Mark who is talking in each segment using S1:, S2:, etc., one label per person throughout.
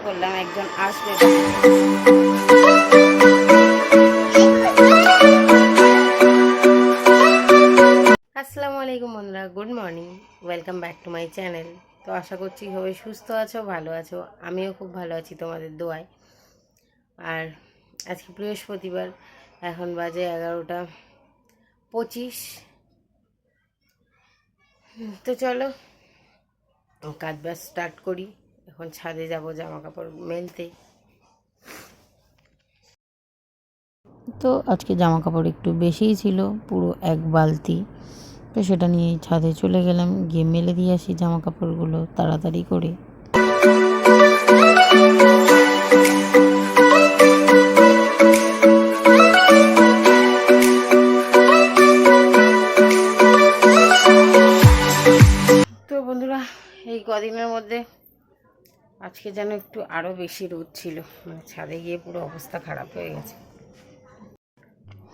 S1: করলাম একজন আসবে। আসসালামু আলাইকুম বন্ধুরা, good morning, welcome back to my channel. তো আশা করছি সবাই সুস্থ আছো, ভালো আছো। আমিও খুব ভালো আছি তোমাদের দোয়ায়। আর আজকে বৃহস্পতিবার, এখন বাজে 11:25। তো চলো কাজ বাজ স্টার্ট করি। এখন ছাদে যাব জামা কাপড় মেলতে। তো আজকে জামা কাপড় একটু বেশিই ছিল, পুরো এক বালতি। তো সেটা নিয়ে ছাদে চলে গেলাম, গিয়ে মেলে দিয়ে আসি জামা কাপড়গুলো তাড়াতাড়ি করে। তো বন্ধুরা, এই কদিনের মধ্যে আজকে যেন একটু আরও বেশি রোদ ছিল, মানে ছাদে গিয়ে পুরো অবস্থা খারাপ হয়ে গেছে।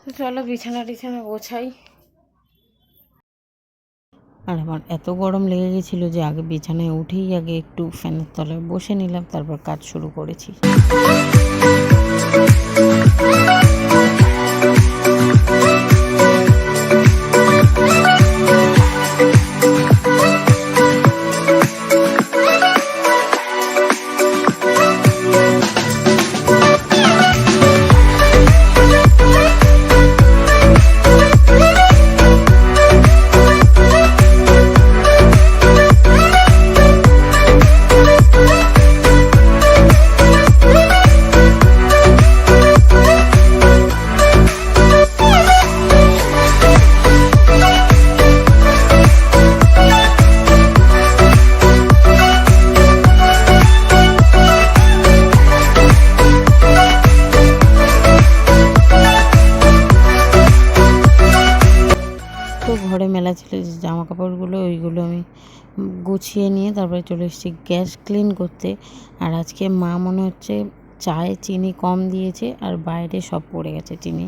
S1: তো চলো বিছানা টিছানা গোছাই। আর আমার এত গরম লেগে গেছিলো যে আগে বিছানায় উঠেই আগে একটু ফ্যানের তলায় বসে নিলাম, তারপর কাজ শুরু করেছি। ঘরে মেলা ছিল যে জামা কাপড়গুলো, ওইগুলো আমি গুছিয়ে নিয়ে তারপরে চলে এসেছি গ্যাস ক্লিন করতে। আর আজকে মা মনে হচ্ছে চায়ে চিনি কম দিয়েছে, আর বাইরে সব পড়ে গেছে চিনি।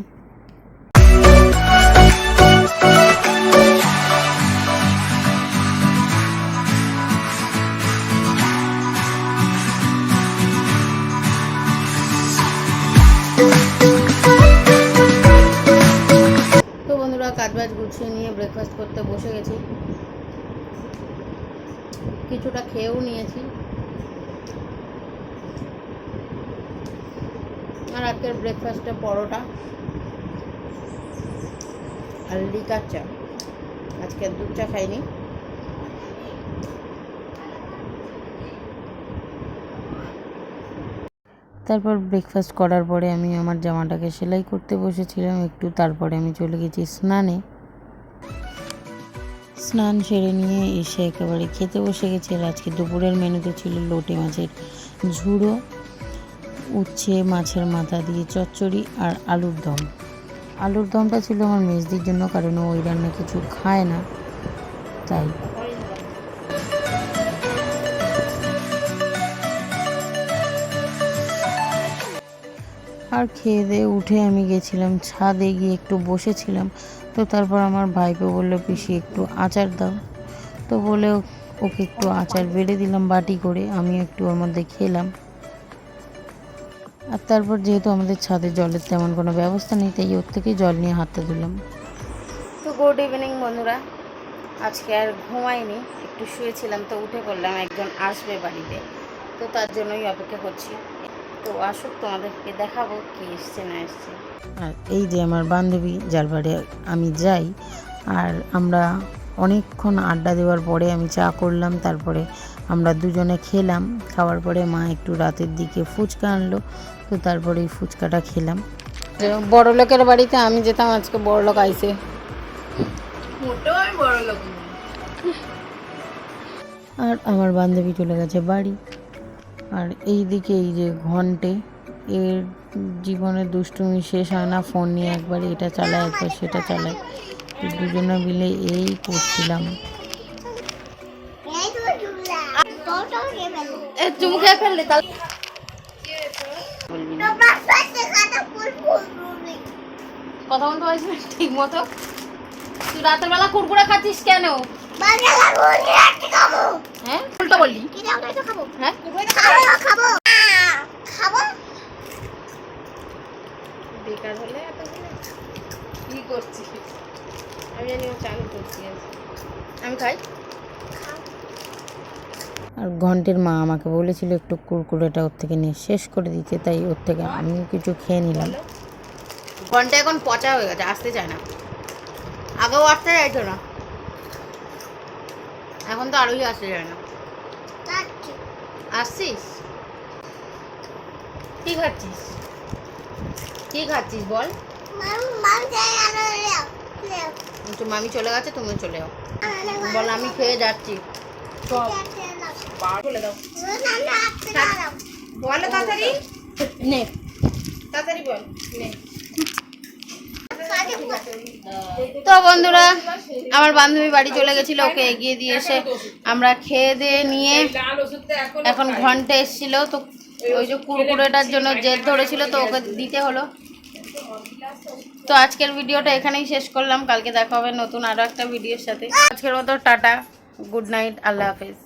S1: কাজবাজ গুছিয়ে নিয়ে ব্রেকফাস্ট করতে বসে গেছি, কিছুটা খেয়েও নিয়েছি। আর আজকের ব্রেকফাস্টে পরোটা আর লিকার চা। আজকে দুধ চা খাইনি। তারপর ব্রেকফাস্ট করার পরে আমি আমার জামাটাকে সেলাই করতে বসেছিলাম একটু, তারপরে আমি চলে গেছি স্নানে। স্নান সেরে নিয়ে এসে একেবারে খেতে বসে গেছি। আর আজকে দুপুরের মেনুতে ছিল লোটে মাছের ঝুড়ো, উচ্ছে মাছের মাথা দিয়ে চচ্চড়ি আর আলুর দম। আলুর দমটা ছিল আমার মেজদির জন্য, কারণ ওই রান্না কিছু খায় না, তাই। আর খেয়ে দিয়ে উঠে আমি গেছিলাম ছাদে, গিয়ে একটু বসেছিলাম। তো তারপর আমার ভাইপো বললো, পিসি একটু আচার দাও। তো বলে ওকে একটু আচার বেড়ে দিলাম বাটি করে, আমি একটু ওর মধ্যে খেলাম। আর তারপর যেহেতু আমাদের ছাদে জলের তেমন কোনো ব্যবস্থা নেই, তাই ওর থেকে জল নিয়ে হাতটা দিলাম। তো গুড ইভিনিং বন্ধুরা, আজকে আর ঘুমাইনি, একটু শুয়েছিলাম। তো উঠে পড়লাম, একজন আসবে বাড়িতে, তো তার জন্যই অপেক্ষা করছি। তো আসুক, তোমাদেরকে দেখাবো কি এসছে না এসছে। আর এই যে আমার বান্ধবী, যার বাড়ি আমি যাই, আর আমরা অনেকক্ষণ আড্ডা দেওয়ার পরে আমি চা করলাম, তারপরে আমরা দুজনে খেলাম। খাওয়ার পরে মা একটু রাতের দিকে ফুচকা আনলো, তো তারপরে এই ফুচকাটা খেলাম। বড় লোকের বাড়িতে আমি যেতাম, আজকে বড় লোক আইছে। আর আমার বান্ধবী চলে গেছে বাড়ি। আর এই দিকে এই যে ঘন্টে, এর জীবনে দুষ্টুমি শেষ হয় না, ফোন নিয়ে একবার এটা চালায় একবার সেটা চালায়। দুজনে মিলে এই করছিলাম। কথা বলতে পারছিস না ঠিক মতো? তুই রাতের বেলা কুরকুরে খাচ্ছিস কেন? হ্যাঁ উল্টো বললি। হ্যাঁ খাবো। ঘন্টের মা আমাকে বলেছিল একটু কুরকুরেটা ওর থেকে নিয়ে শেষ করে দিতে, তাই ওর থেকে আমিও কিছু খেয়ে নিলাম। ঘন্টা এখন পচা হয়ে গেছে, আসতে চায় না, আগেও আসতে চাইতো না, এখন তো আরোই আসতে চায় না। আসছিস? কি খাচ্ছিস? কি খাচ্ছিস বল? তো মামি চলে গেছে, তুমিও চলে যাও। বল আমি খেয়ে যাচ্ছি। বলে দাও, বলো তাড়াতাড়ি, নে তাড়াতাড়ি বল, নে। তো বন্ধুরা, আমার বান্ধবী বাড়ি চলে গেছিল, ওকে এগিয়ে দিয়ে এসে আমরা খেয়ে দিয়ে নিয়ে এখন ঘন্টা এসেছিল, তো ওই যে কুরকুরেটার জন্য জেদ ধরেছিল, তো ওকে দিতে হলো। তো আজকের ভিডিওটা এখানেই শেষ করলাম, কালকে দেখা হবে নতুন আরও একটা ভিডিওর সাথে। আজকের মতো টাটা, গুড নাইট, আল্লাহ হাফেজ।